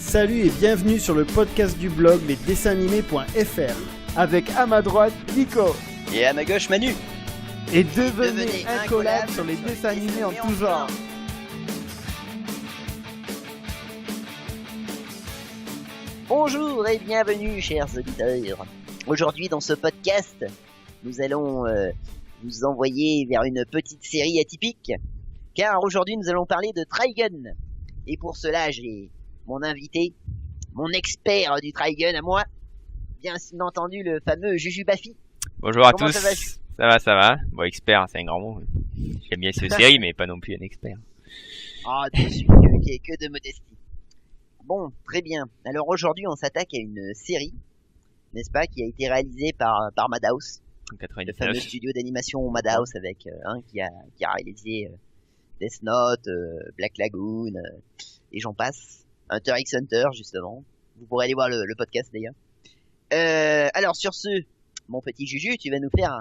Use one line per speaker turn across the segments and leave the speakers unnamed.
Salut et bienvenue sur le podcast du blog lesdessinsanimés.fr avec à ma droite Nico
et à ma gauche Manu.
Et devenez incollables sur les dessins animés en tout genre.
Bonjour et bienvenue chers auditeurs. Aujourd'hui dans ce podcast, nous allons vous envoyer vers une petite série atypique, car aujourd'hui nous allons parler de Trigun. Et pour cela j'ai mon invité, mon expert du Trigun à moi, bien entendu le fameux Juju Bafi.
Bonjour à tous, ça va. Bon, expert, c'est un grand mot. J'aime bien cette série, mais pas non plus un expert.
Ah, que de modestie. Bon, très bien. Alors aujourd'hui, on s'attaque à une série, n'est-ce pas, qui a été réalisée par Madhouse, le fameux studio d'animation Madhouse avec qui a réalisé Death Note, Black Lagoon et j'en passe. Hunter x Hunter justement. Vous pourrez aller voir le podcast d'ailleurs. Alors sur ce, mon petit Juju, tu vas nous faire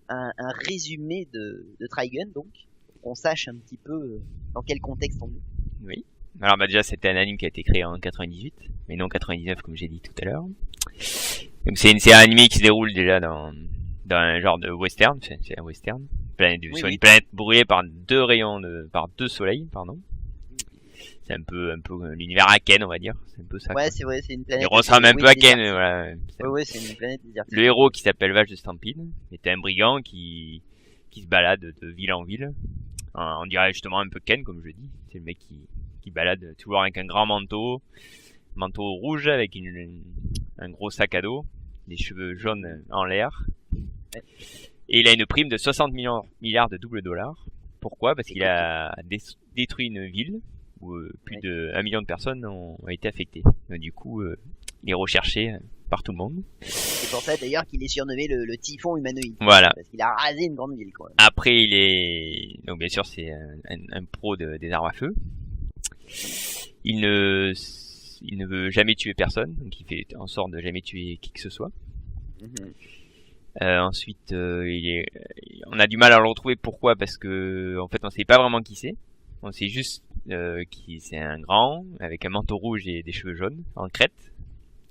un résumé de Trigun, donc qu'on sache un petit peu dans quel contexte on est.
Oui. Alors déjà c'était un anime qui a été créé en 98, mais non 99 comme j'ai dit tout à l'heure. Donc c'est une série animée qui se déroule déjà dans un genre de western, c'est un western, sur une planète brûlée par deux soleils, pardon. C'est un peu l'univers Aken, on va dire. C'est un peu ça.
Ouais, c'est vrai, c'est une planète.
Il ressemble un peu à Aken, voilà.
Ouais, c'est une planète désertique.
Le héros qui s'appelle Vache de Stampede était un brigand qui se balade de ville en ville. On dirait justement un peu Ken, comme je dis. C'est le mec qui balade toujours avec un grand manteau rouge avec un gros sac à dos, des cheveux jaunes en l'air. Et il a une prime de 60 milliards de double dollars. Pourquoi? Parce qu'il a détruit une ville où plus de 1 million de personnes ont été affectées. Du coup, il est recherché par tout le monde.
C'est pour ça d'ailleurs qu'il est surnommé le typhon humanoïde.
Voilà.
Parce qu'il a rasé une grande ville, quoi.
Après, donc bien sûr, c'est un pro des armes à feu. Il ne veut jamais tuer personne, donc il fait en sorte de jamais tuer qui que ce soit. Ensuite, on a du mal à le retrouver. Pourquoi? Parce que en fait, on sait pas vraiment qui c'est. On sait juste c'est un grand avec un manteau rouge et des cheveux jaunes en crête.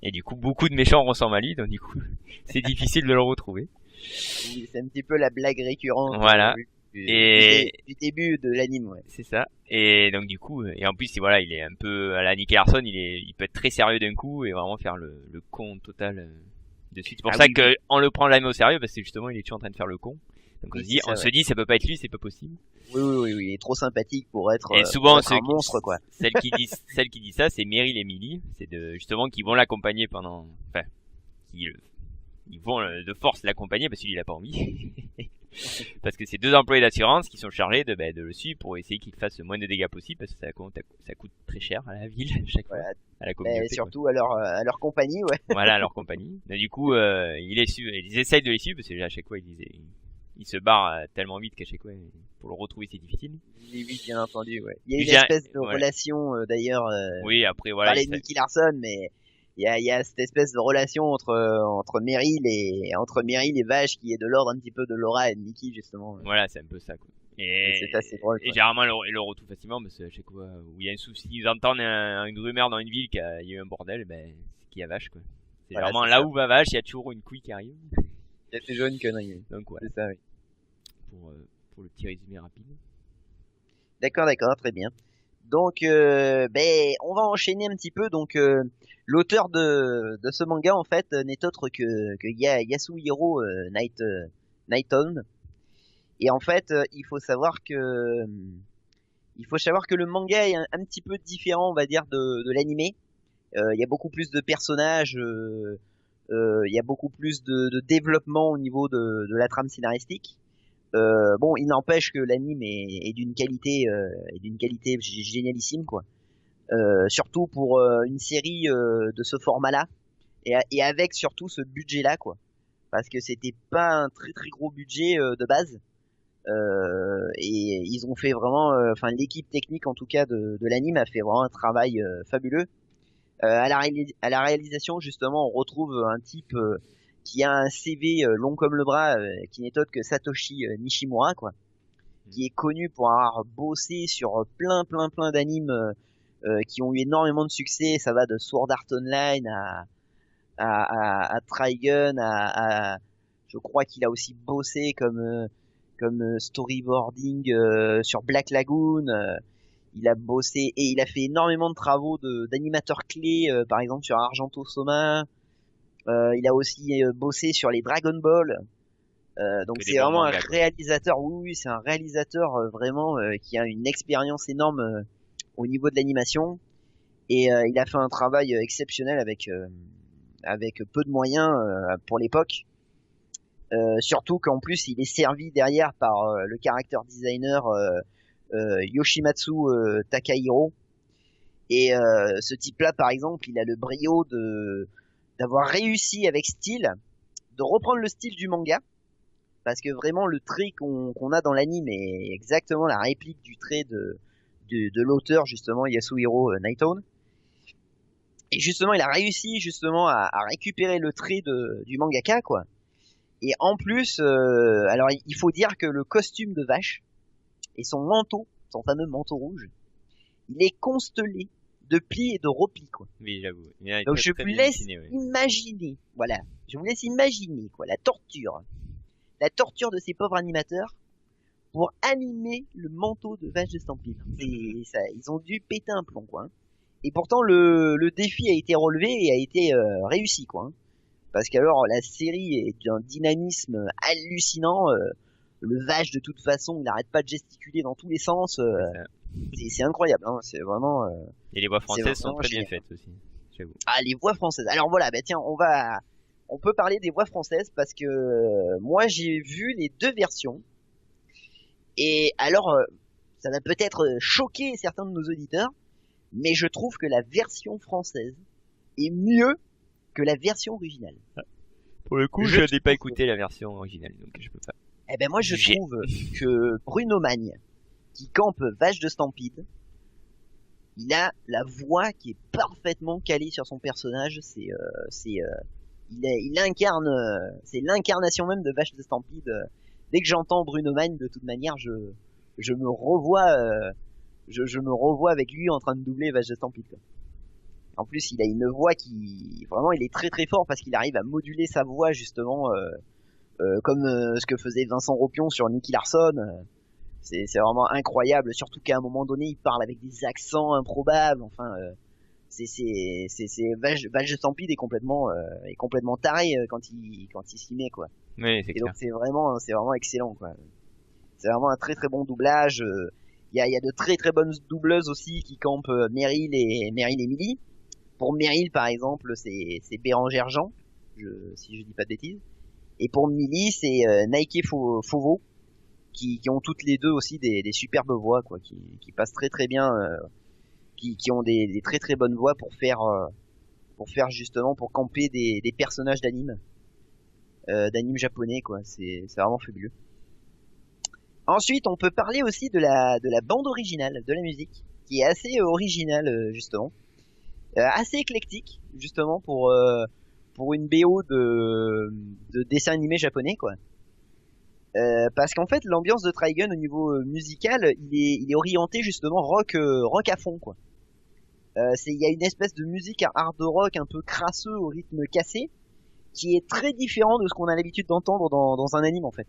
Et du coup, beaucoup de méchants ressemblent à lui, donc du coup, c'est difficile de le retrouver.
C'est un petit peu la blague récurrente.
Voilà.
Du début de l'anime, ouais.
C'est ça. Et donc du coup, et en plus, voilà, il est un peu à la Nicky Larson, il peut être très sérieux d'un coup et vraiment faire le con total de suite. C'est pour ça qu'on le prend jamais au sérieux, parce que justement, il est toujours en train de faire le con. Donc on se dit, ça peut pas être lui, c'est pas possible.
Oui, il est trop sympathique pour être,
et souvent,
un monstre, quoi.
Celle qui dit ça, c'est Meryl et Millie. C'est justement qui vont l'accompagner ils vont de force l'accompagner parce qu'il a pas envie. Parce que c'est deux employés d'assurance qui sont chargés de le suivre pour essayer qu'il fasse le moins de dégâts possible, parce que ça coûte très cher à la ville, chaque fois, à la communauté.
Surtout à leur compagnie, ouais.
Voilà, à leur compagnie. Et du coup, ils essayent de les suivre, parce que à chaque fois, ils se barrent tellement vite qu'à chaque fois, pour le retrouver, c'est difficile.
Oui, bien entendu, ouais. Il y a une espèce de relation, d'ailleurs,
oui, après, voilà.
Parler de Nicky Larson, mais il y a cette espèce de relation entre Meryl et Vache qui est de l'ordre un petit peu de Laura et de Nicky, justement.
Voilà, c'est un peu ça, quoi.
Et c'est assez drôle, quoi.
Et généralement, ils le retrouvent facilement, parce que chaque fois où il y a un souci, ils entendent une rumeur dans une ville qu'il y a eu un bordel, c'est qu'il y a Vache, quoi. C'est vraiment là où va Vache, il y a toujours une couille qui arrive.
Il y a toujours une connerie.
Donc voilà.
C'est ça, oui.
Pour le petit résumé rapide.
D'accord, très bien. Donc, on va enchaîner un petit peu. Donc, l'auteur de ce manga, en fait, n'est autre que Yasuhiro Nighton. Et en fait, il faut savoir que le manga est un petit peu différent, on va dire, de l'animé. Il y a beaucoup plus de personnages, il y a beaucoup plus de développement au niveau de la trame scénaristique. Il n'empêche que l'anime est d'une qualité génialissime, quoi. Surtout pour une série de ce format-là, et avec surtout ce budget-là, quoi. Parce que c'était pas un très très gros budget de base, et ils ont fait vraiment, l'équipe technique en tout cas de l'anime a fait vraiment un travail fabuleux. À la réalisation, justement, on retrouve un type qui a un CV long comme le bras, qui n'est autre que Satoshi Nishimura, quoi, qui est connu pour avoir bossé sur plein d'animes qui ont eu énormément de succès. Ça va de Sword Art Online à Trigun, je crois qu'il a aussi bossé comme storyboarding sur Black Lagoon. Il a bossé et il a fait énormément de travaux d'animateurs clés, par exemple sur Argento Soma. Il a aussi bossé sur les Dragon Ball. Donc c'est vraiment un réalisateur. Oui, c'est un réalisateur vraiment qui a une expérience énorme au niveau de l'animation. Et il a fait un travail exceptionnel avec peu de moyens pour l'époque. Surtout qu'en plus il est servi derrière par le character designer Yoshimatsu Takahiro. Et ce type-là, par exemple, il a le brio d'avoir réussi avec style de reprendre le style du manga, parce que vraiment le trait qu'on a dans l'anime est exactement la réplique du trait de l'auteur, justement, Yasuhiro Nighton. Et justement, il a réussi justement à récupérer le trait du mangaka, quoi. Et en plus, alors il faut dire que le costume de Vache et son manteau, son fameux manteau rouge, il est constellé de plis et de replis, quoi.
Oui, j'avoue.
Donc je vous laisse imaginer, voilà, je vous laisse imaginer, quoi, la torture de ces pauvres animateurs pour animer le manteau de Vache de Stampede. C'est ça, ils ont dû péter un plomb, quoi. Et pourtant le défi a été relevé et a été réussi, quoi. Parce qu'alors la série est d'un dynamisme hallucinant. Le Vache, de toute façon, il n'arrête pas de gesticuler dans tous les sens. C'est incroyable, hein. C'est vraiment.
Et les voix françaises sont très bien faites aussi. J'avoue.
Ah, les voix françaises. Alors voilà, bah tiens, on peut parler des voix françaises parce que moi j'ai vu les deux versions. Et alors, ça va peut-être choquer certains de nos auditeurs, mais je trouve que la version française est mieux que la version originale.
Pour le coup, je n'ai pas écouté la version originale, donc je peux pas.
Eh ben moi je trouve que Bruno Magne, qui campe Vache de Stampede, il a la voix qui est parfaitement calée sur son personnage. Il incarne, c'est l'incarnation même de Vache de Stampede. Dès que j'entends Bruno Magne, de toute manière, je me revois avec lui en train de doubler Vache de Stampede, quoi. En plus, il a une voix qui, vraiment, il est très très fort parce qu'il arrive à moduler sa voix justement, comme ce que faisait Vincent Ropion sur Nicky Larson. C'est vraiment incroyable, surtout qu'à un moment donné, il parle avec des accents improbables. Enfin, Vache de Stampede est complètement taré quand il s'y met, quoi.
Oui, c'est
et
clair.
donc c'est vraiment excellent, quoi. C'est vraiment un très très bon doublage. Il y a de très très bonnes doubleuses aussi qui campent Meryl et Millie. Pour Meryl, par exemple, c'est Bérangère Jean, si je dis pas de bêtises. Et pour Millie, c'est Nike Fauveau, qui ont toutes les deux aussi des superbes voix, quoi, qui passent très très bien, qui ont des très très bonnes voix pour faire justement, pour camper des personnages d'anime japonais, quoi. C'est vraiment fabuleux. Ensuite, on peut parler aussi de la bande originale, de la musique, qui est assez originale, justement. Assez éclectique, justement, pour une BO de dessin animé japonais, quoi. Parce qu'en fait, l'ambiance de Trigun au niveau musical, il est orienté justement rock à fond, quoi. Il y a une espèce de musique hard rock un peu crasseux au rythme cassé, qui est très différent de ce qu'on a l'habitude d'entendre dans un anime, en fait.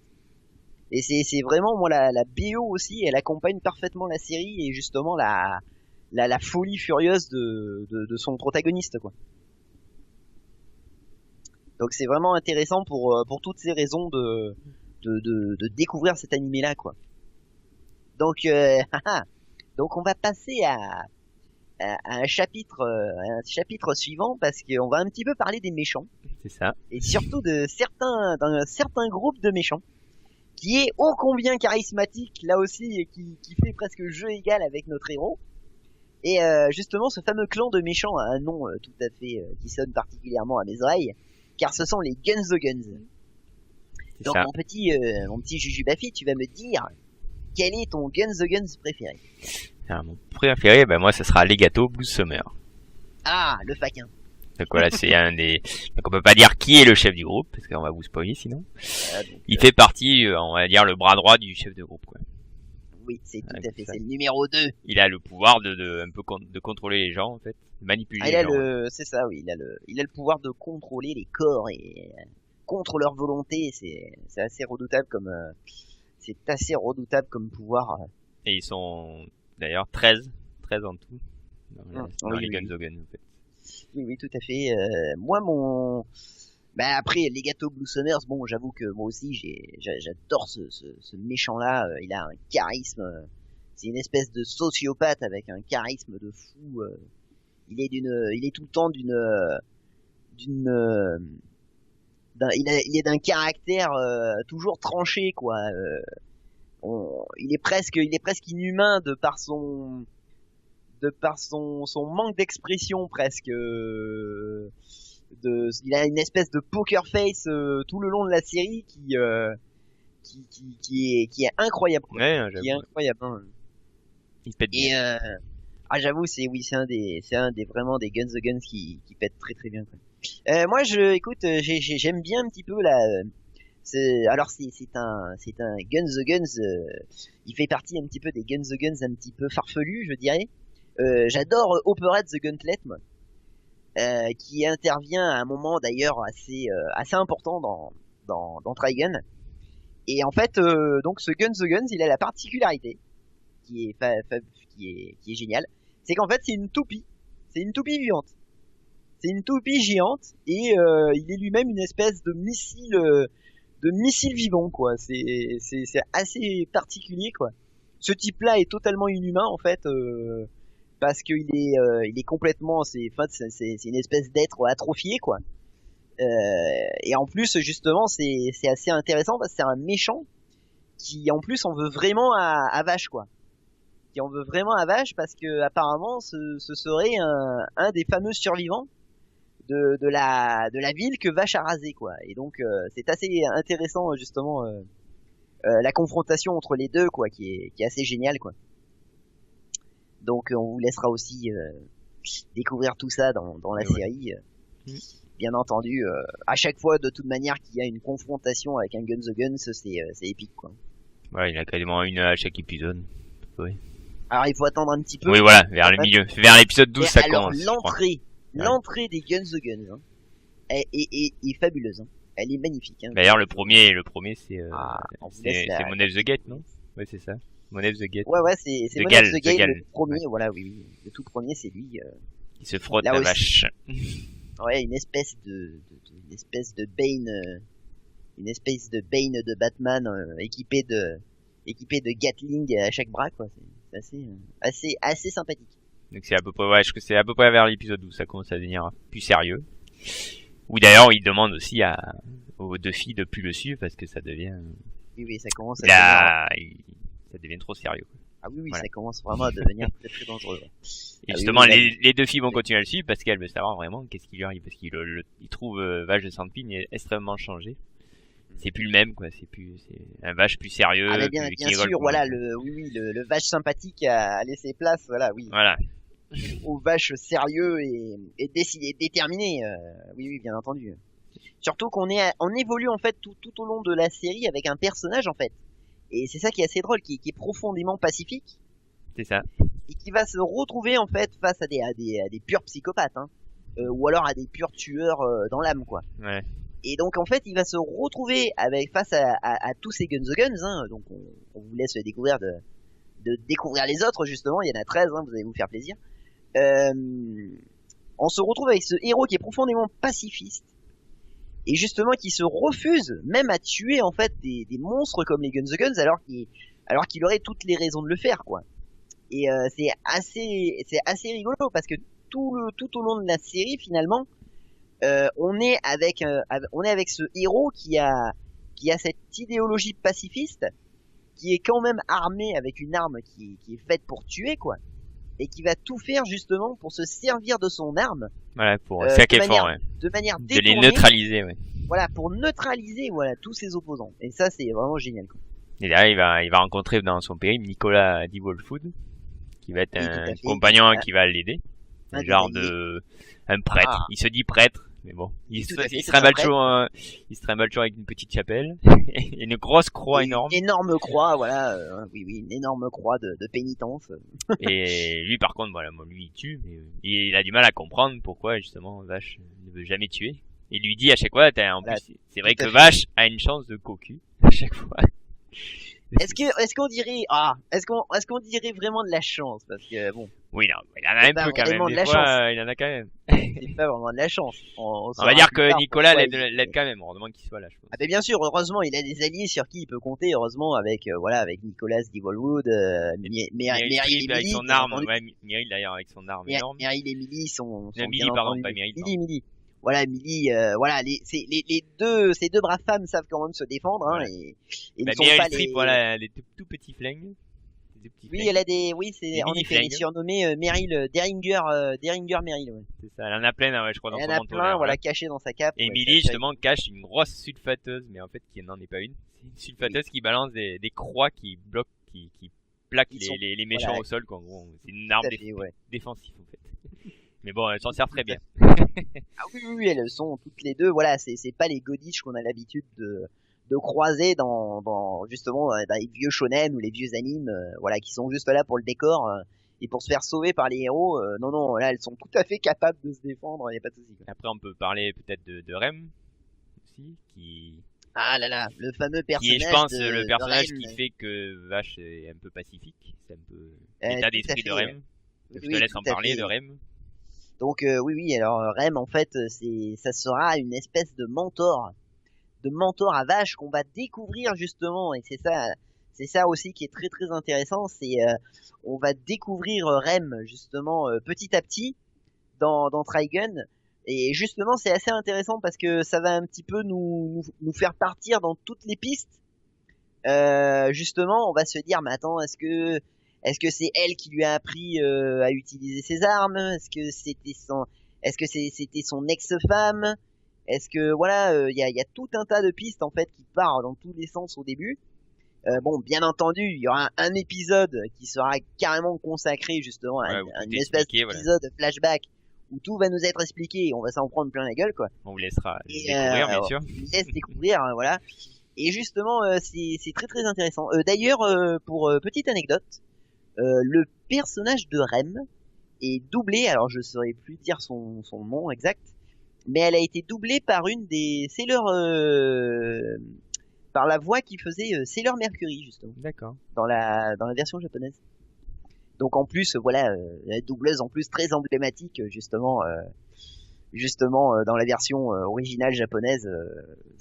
Et c'est vraiment, moi, la BO aussi, elle accompagne parfaitement la série et justement la folie furieuse de son protagoniste, quoi. Donc c'est vraiment intéressant pour toutes ces raisons de découvrir cet animé là, quoi. Donc donc on va passer à un chapitre suivant, parce qu'on va un petit peu parler des méchants.
C'est ça.
Et surtout d'un certain groupe de méchants qui est ô combien charismatique là aussi, et qui fait presque jeu égal avec notre héros. Et justement, ce fameux clan de méchants a un nom tout à fait qui sonne particulièrement à mes oreilles, car ce sont les Guns the Guns. Donc mon petit Jujubafi, tu vas me dire quel est ton Guns the Guns préféré?
Alors, mon préféré, moi, ce sera Legato Blues Summer.
Ah, le faquin.
Donc voilà, c'est un des. Donc on peut pas dire qui est le chef du groupe, parce qu'on va vous spoiler sinon. Il fait partie, on va dire, le bras droit du chef de groupe, quoi.
Oui, c'est tout
Ouais,
à fait,
ça.
c'est le numéro 2.
Il a le pouvoir un peu de contrôler les gens en fait, de manipuler
Ah,
les gens.
c'est ça, oui, il a le pouvoir de contrôler les corps et contre leur volonté. C'est assez redoutable comme pouvoir.
Et ils sont d'ailleurs 13 en tout dans
Oui,
les
oui,
Guns N' Guns en fait.
oui, oui, tout à fait. Moi, bah après les gâteaux Blue Summers, bon, j'avoue que moi aussi, j'adore ce méchant-là. Il a un charisme. C'est une espèce de sociopathe avec un charisme de fou. Il est tout le temps il est d'un caractère toujours tranché, quoi. Il est presque inhumain de par son manque d'expression presque. Il a une espèce de poker face tout le long de la série qui est incroyable, quoi.
Ouais, hein,
Qui est
j'avoue.
incroyable. Hein.
Il pète
Et
bien.
j'avoue, c'est un des vraiment des Guns the Guns qui pète très très bien, quoi. Moi, écoute, j'aime bien un petit peu alors c'est un Guns the Guns. Il fait partie un petit peu des Guns the Guns un petit peu farfelus, je dirais. J'adore Operates the Gauntlet, moi, qui intervient à un moment d'ailleurs assez important dans Trigun. Et en fait, donc ce Guns the Guns, il a la particularité qui est géniale, c'est qu'en fait c'est une toupie vivante. C'est une toupie géante et il est lui-même une espèce de missile vivant, quoi. C'est assez particulier, quoi. Ce type-là est totalement inhumain en fait, parce qu'il il est complètement, c'est une espèce d'être atrophié, quoi. Et en plus justement c'est assez intéressant parce que c'est un méchant qui en plus en veut vraiment à Vache, quoi. Qui en veut vraiment à Vache parce que apparemment ce serait un des fameux survivants de la ville que Vache a rasé, quoi. Et donc c'est assez intéressant justement la confrontation entre les deux, quoi, qui est assez géniale, quoi. Donc on vous laissera aussi découvrir tout ça dans la série. Bien entendu, à chaque fois de toute manière qu'il y a une confrontation avec un Guns the Guns, c'est épique, quoi.
Ouais, il a quasiment une à chaque épisode. Oui.
Alors il faut attendre un petit peu.
Oui, voilà, vers le milieu. Vers l'épisode 12, ça
alors,
commence.
l'entrée des Guns the Guns, hein, est fabuleuse, hein. Elle est magnifique, hein.
D'ailleurs, le premier, c'est
c'est
Mon of the Gate, non? Ouais, c'est ça. Mon of the Gate.
Ouais, c'est
The
Mon
Gal,
of the
The
Gale,
Gal.
le premier,
Ouais.
voilà, oui. Le tout premier, c'est lui.
Il se frotte
Là
la
aussi.
vache.
Ouais, une espèce de Bane, une espèce de Bane de Batman, équipé de Gatling à chaque bras, quoi. C'est assez sympathique.
Donc c'est à peu près, ouais, je crois que c'est à peu près vers l'épisode où ça commence à devenir plus sérieux. Ou d'ailleurs, il demande aussi aux deux filles de plus le suivre parce que ça devient,
Oui, ça commence à
ça devient trop sérieux.
Ah oui,
Voilà.
Ça commence vraiment à devenir très très dangereux.
Et
Ah
justement,
oui, là,
les deux filles vont continuer à le suivre parce qu'elles veulent savoir vraiment qu'est-ce qui lui arrive parce qu'il trouve Vache de Sandpine est extrêmement changé. C'est plus le même, quoi. C'est un Vache plus sérieux.
mais bien
qui rigole
sûr,
pour
voilà,
le-
le Vache sympathique a laissé place, voilà, oui,
Voilà.
au Vache sérieux et décidé, déterminé, oui, bien entendu. Surtout on évolue en fait tout au long de la série avec un personnage, en fait. Et c'est ça qui est assez drôle, qui est profondément pacifique
C'est ça.
et qui va se retrouver en fait face à des purs psychopathes, hein, ou alors à des purs tueurs dans l'âme, quoi.
Ouais.
Et donc en fait, il va se retrouver face à tous ces Guns the Guns, hein. Donc on vous laisse découvrir de découvrir les autres, justement. Il y en a 13, hein, vous allez vous faire plaisir. On se retrouve avec ce héros qui est profondément pacifiste et justement qui se refuse même à tuer en fait des monstres comme les Guns the Guns alors qu'il aurait toutes les raisons de le faire, quoi. Et c'est assez rigolo parce que tout au long de la série, finalement, on est avec ce héros qui a cette idéologie pacifiste, qui est quand même armé avec une arme qui est faite pour tuer, quoi, et qui va tout faire justement pour se servir de son arme,
Voilà, pour saquer fort, ouais.
de manière
De
détournée,
les neutraliser, ouais.
voilà, pour neutraliser, voilà, tous ses opposants. Et ça, c'est vraiment génial, quoi.
Et là, il va rencontrer dans son périple Nicolas Wolfwood, qui va être
Oui, tout à
un
fait.
compagnon qui va l'aider. Un
Un
genre
des alliés.
un prêtre.
Ah.
Il se dit prêtre. Mais bon, il
Tout
se,
à fait,
il se
c'est
trimballe
après.
toujours, il se trimballe toujours avec une petite chapelle, et une grosse croix énorme.
Une énorme croix, voilà, oui, une énorme croix de pénitence.
Et lui, par contre, voilà, moi, lui, il tue, mais il a du mal à comprendre pourquoi, justement, Vache ne veut jamais tuer. Il lui dit à chaque fois, en
Voilà,
plus, c'est vrai
tout à
que
fait.
Vache a une chance de cocu, à chaque fois.
Est-ce qu'on dirait, est-ce qu'on dirait vraiment de la chance? Parce que, bon,
Oui, non, il en a
c'est
un
pas
peu quand même,
vraiment de
des
la
fois,
chance.
il en a quand même.
C'est pas vraiment de la chance. On
On
saura
va dire
plus
que
tard
Nicolas
pourquoi
l'aide quand même, heureusement qu'il soit là, je pense.
Ah ben bien sûr, heureusement, il a des alliés sur qui il peut compter, heureusement, avec, voilà, avec Nicolas Devilwood,
Meryl
Meryl et
Streep avec
Millie,
son
bien
arme,
entendu.
ouais, Meryl d'ailleurs avec son arme énorme.
Meryl et Millie sont
Millie,
bien
pardon,
entendu.
pas Meryl, pardon.
Millie. Voilà, Millie, voilà, ces deux braves femmes savent quand même se défendre, hein,
Voilà.
et
Bah,
ne sont
Meryl
pas
Streep,
les...
voilà, les tout petits flingues. Des petits
Oui,
flingues.
elle a des, oui, c'est,
Des
en effet, elle est
mini-flingues.
surnommée Meryl, Derringer Meryl, ouais.
C'est ça, elle en a plein, ouais, je crois, dans
Elle
son
en a
manteau.
plein,
Là,
voilà, cachées dans sa cape.
Et
ouais,
Millie,
ça-
justement, cache une grosse sulfateuse, mais en fait, qui n'en est pas une. C'est une sulfateuse qui balance des croix qui bloquent, qui plaquent
Ils sont-
les méchants
voilà.
au sol, quoi. En gros, c'est une arme
Tout à fait, ouais.
défensive, en fait. Mais bon, elle s'en sert très bien.
Ah oui, elles sont toutes les deux, voilà, c'est pas les godiches qu'on a l'habitude de croiser dans justement dans les vieux shonen ou les vieux animes, voilà, qui sont juste là pour le décor et pour se faire sauver par les héros. Non, là, elles sont tout à fait capables de se défendre, y a pas de souci.
Après, on peut parler peut-être de Rem, aussi, qui
Ah là là, le fameux personnage.
est, je pense,
de,
le personnage
de Rem.
qui fait que Vache est un peu pacifique. C'est un peu
Tout
l'état
à
d'esprit
fait,
de Rem. Je
Oui,
te laisse
tout
en
à
parler
fait.
de Rem.
Donc oui, alors Rem, en fait, ça sera une espèce de mentor à Vache qu'on va découvrir justement, et c'est ça aussi qui est très très intéressant, c'est on va découvrir Rem justement petit à petit dans Trigun, et justement c'est assez intéressant parce que ça va un petit peu nous faire partir dans toutes les pistes. Justement, on va se dire, mais attends, est-ce que c'est elle qui lui a appris à utiliser ses armes? Est-ce que c'était son ex-femme? Est-ce que voilà, y a tout un tas de pistes en fait qui partent dans tous les sens au début. Bon, bien entendu, il y aura un épisode qui sera carrément consacré justement à
Ouais,
une
tout
espèce
expliqué, voilà.
d'épisode flashback où tout va nous être expliqué et on va s'en prendre plein la gueule, quoi.
On vous laissera
Et,
découvrir, bien sûr.
on nous laisse découvrir, hein, voilà. Et justement, c'est très très intéressant. D'ailleurs, pour petite anecdote, le personnage de Rem est doublé, alors je saurais plus dire son nom exact, mais elle a été doublée par une des Sailor, par la voix qui faisait Sailor Mercury justement,
D'accord.
dans la version japonaise. Donc en plus, voilà, la doubleuse en plus très emblématique justement dans la version originale japonaise.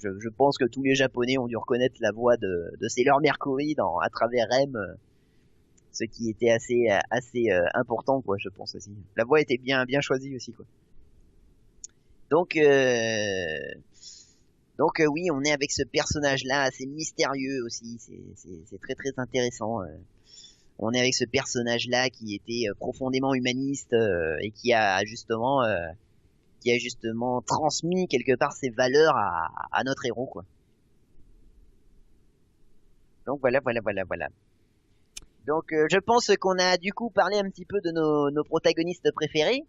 Je pense que tous les Japonais ont dû reconnaître la voix de Sailor Mercury à travers Rem, ce qui était assez important, quoi, je pense aussi. La voix était bien choisie aussi, quoi. Donc oui, on est avec ce personnage-là assez mystérieux aussi. C'est très très intéressant. On est avec ce personnage-là qui était profondément humaniste et qui a justement transmis quelque part ses valeurs à notre héros, quoi. Donc voilà. Donc je pense qu'on a du coup parlé un petit peu de nos protagonistes préférés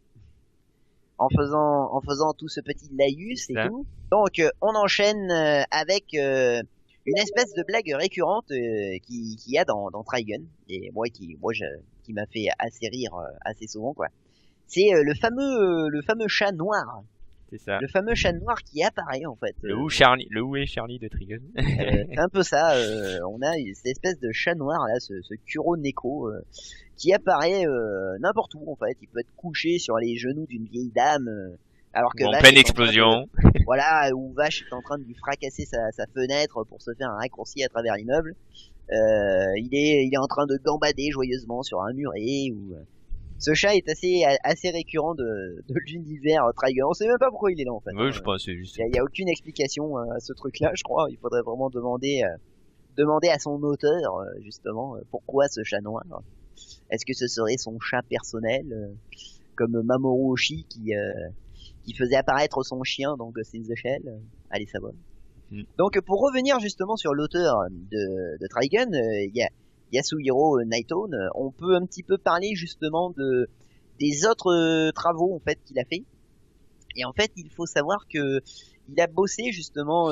en faisant tout ce petit laïus et tout. Donc on enchaîne avec une espèce de blague récurrente qui y a dans Trigun, et qui m'a fait assez rire assez souvent, quoi. C'est le fameux chat noir.
C'est ça.
Le fameux chat noir qui apparaît en fait.
Le où est Charlie de Trigun.
C'est un peu ça. On a cette espèce de chat noir là, ce Kuro Neko qui apparaît n'importe où en fait. Il peut être couché sur les genoux d'une vieille dame, alors que
en
Vache
pleine
est
explosion.
voilà, où Vache est en train de lui fracasser sa fenêtre pour se faire un raccourci à travers l'immeuble. Il est en train de gambader joyeusement sur un muret. Ce chat est assez récurrent de l'univers Trigun. On sait même pas pourquoi il est là en fait.
Oui, je pense c'est juste.
Il y a aucune explication à ce truc-là, je crois. Il faudrait vraiment demander à son auteur justement pourquoi ce chat noir. Est-ce que ce serait son chat personnel comme Mamoru Oshii qui faisait apparaître son chien dans Ghost in the Shell, allez savoir. Donc pour revenir justement sur l'auteur de Trigun, il y a Yasuhiro Nighthone. On peut un petit peu parler justement des autres travaux en fait qu'il a fait. Et en fait, il faut savoir que il a bossé justement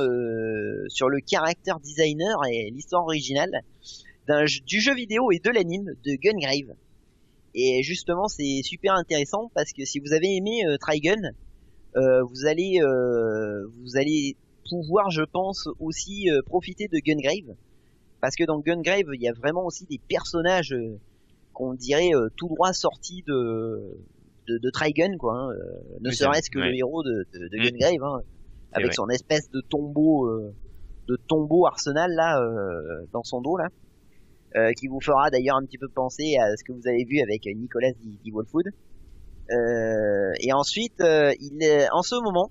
sur le character designer et l'histoire originale du jeu vidéo et de l'anime de Gungrave. Et justement, c'est super intéressant parce que si vous avez aimé Trigun, vous allez pouvoir, je pense, aussi profiter de Gungrave, parce que dans Gungrave, il y a vraiment aussi des personnages qu'on dirait tout droit sortis de Trigun, quoi. Hein, ne serait-ce que le héros de Gungrave, hein, avec son espèce de tombeau arsenal là dans son dos là. Qui vous fera d'ailleurs un petit peu penser à ce que vous avez vu avec Nicolas D. Wolfwood. Et ensuite, en ce moment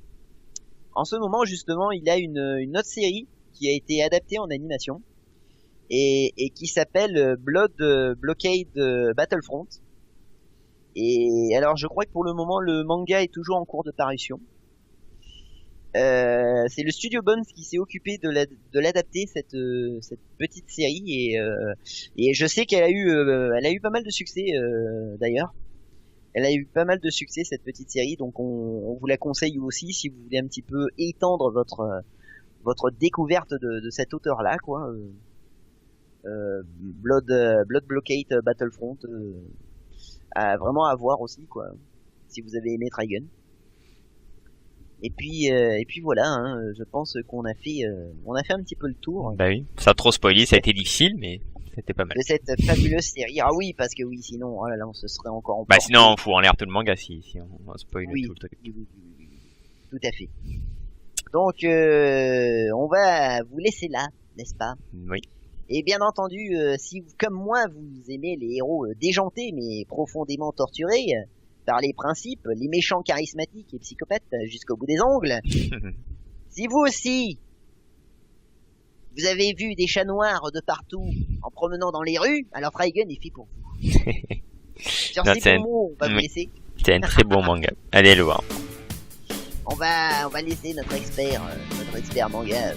justement, il a une autre série qui a été adaptée en animation et qui s'appelle Blood Blockade Battlefront. Et alors, je crois que pour le moment, le manga est toujours en cours de parution. C'est le studio Bones qui s'est occupé de l'adapter cette petite série et je sais qu'elle a eu pas mal de succès d'ailleurs. Elle a eu pas mal de succès cette petite série, donc on vous la conseille aussi si vous voulez un petit peu étendre votre découverte de cet auteur là quoi. Blood Blockade Battlefront vraiment à voir aussi quoi si vous avez aimé Trigun. Et puis voilà, hein, je pense qu'on a fait un petit peu le tour.
Bah oui, ça a trop spoilé, ça a été difficile, mais c'était pas mal.
De cette fabuleuse série. Ah oui, parce que oui, sinon, oh là là, on se serait encore emporté.
Bah sinon, on fout en l'air tout le manga si on spoil tout le truc.
Oui, tout à fait. Donc, on va vous laisser là, n'est-ce pas?
Oui.
Et bien entendu, si comme moi, vous aimez les héros déjantés mais profondément torturés par les principes, les méchants charismatiques et psychopathes jusqu'au bout des ongles. Si vous aussi, vous avez vu des chats noirs de partout en promenant dans les rues, alors Trigun est fait pour vous. Sur ces bons mots, on va vous laisser.
C'est un très bon manga. Allez le voir.
On va laisser notre expert manga,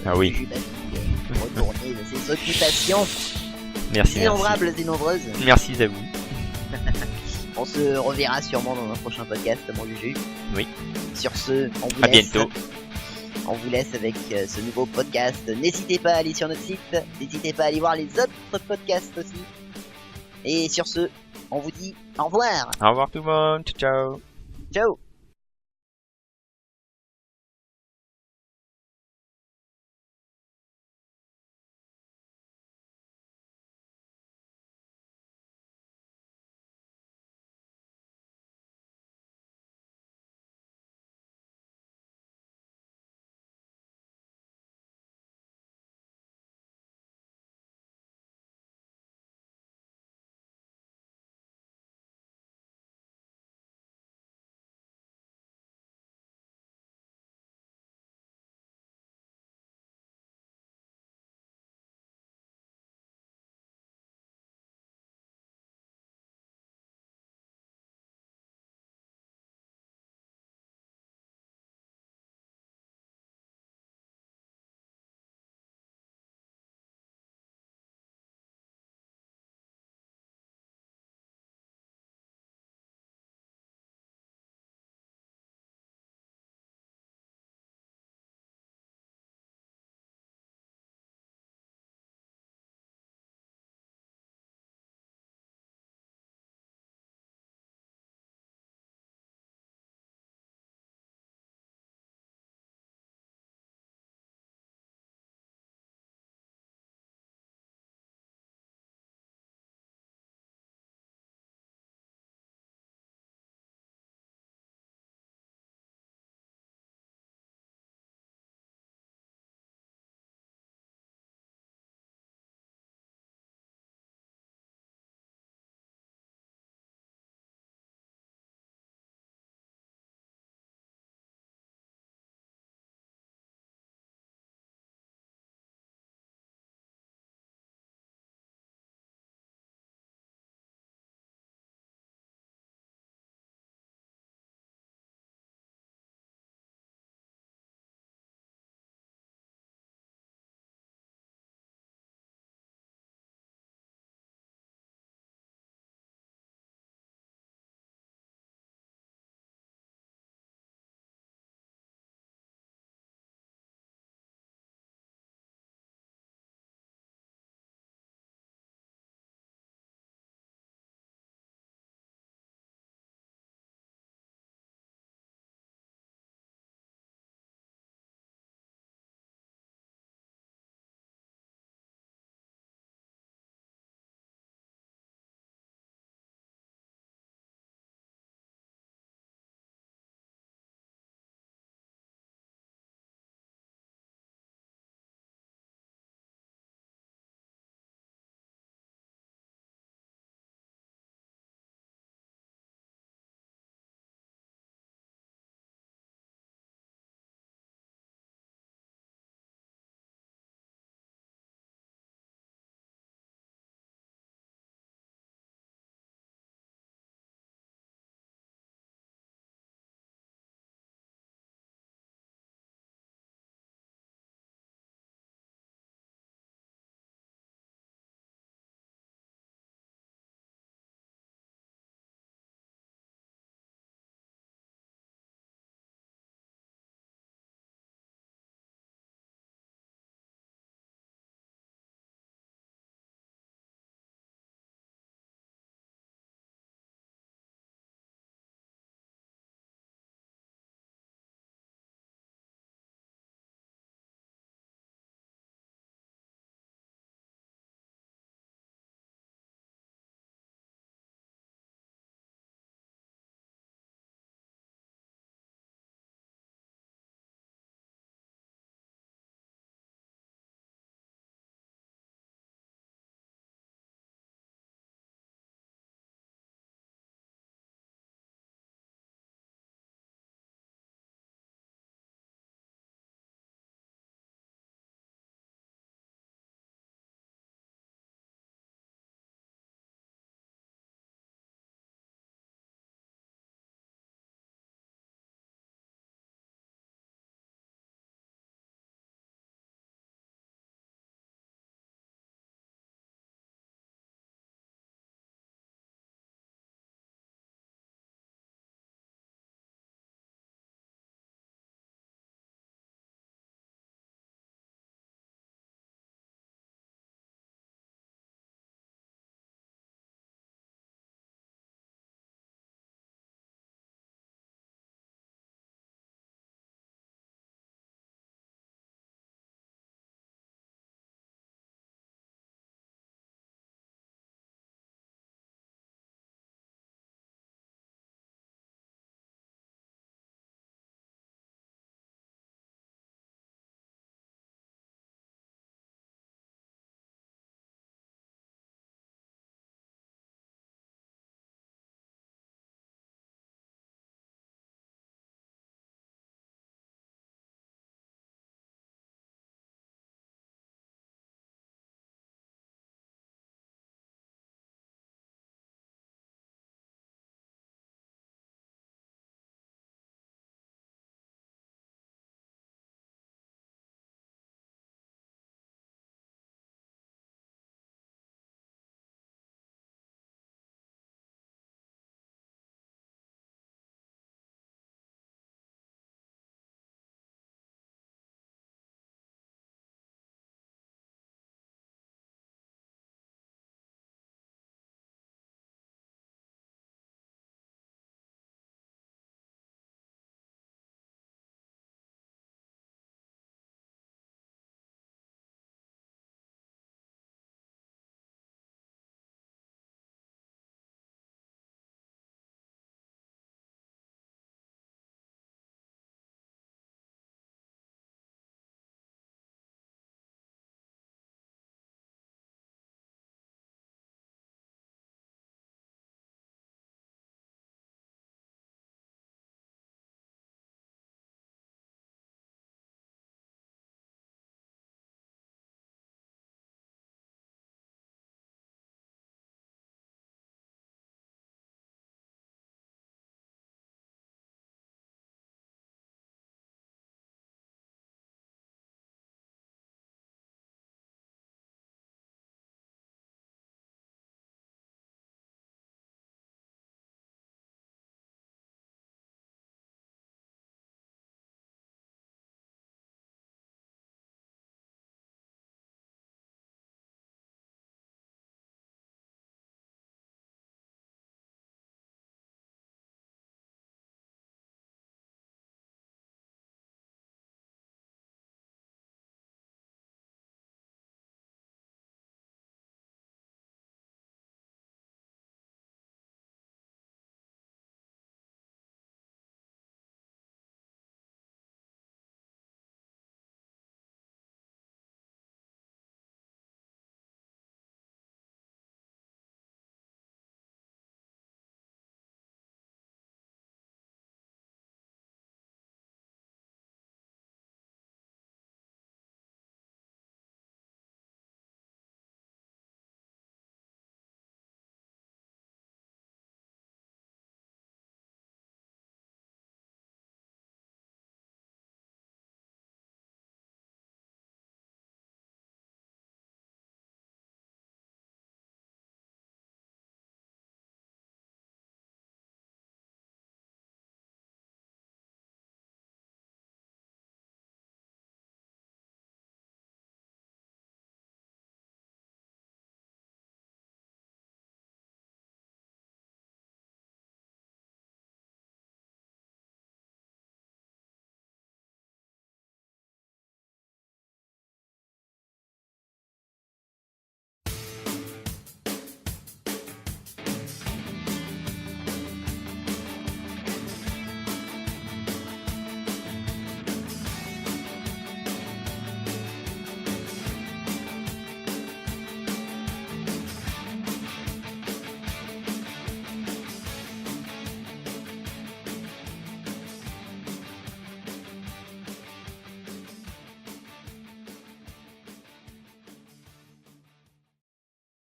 retourner de ses occupations.
Merci.
Innombrables et nombreuses.
Merci à vous.
On se reverra sûrement dans un prochain podcast, mon Juju.
Oui.
Sur ce, on vous
laisse. À bientôt.
On vous laisse avec ce nouveau podcast. N'hésitez pas à aller sur notre site. N'hésitez pas à aller voir les autres podcasts aussi. Et sur ce, on vous dit au revoir.
Au revoir tout le monde. Ciao.
Ciao.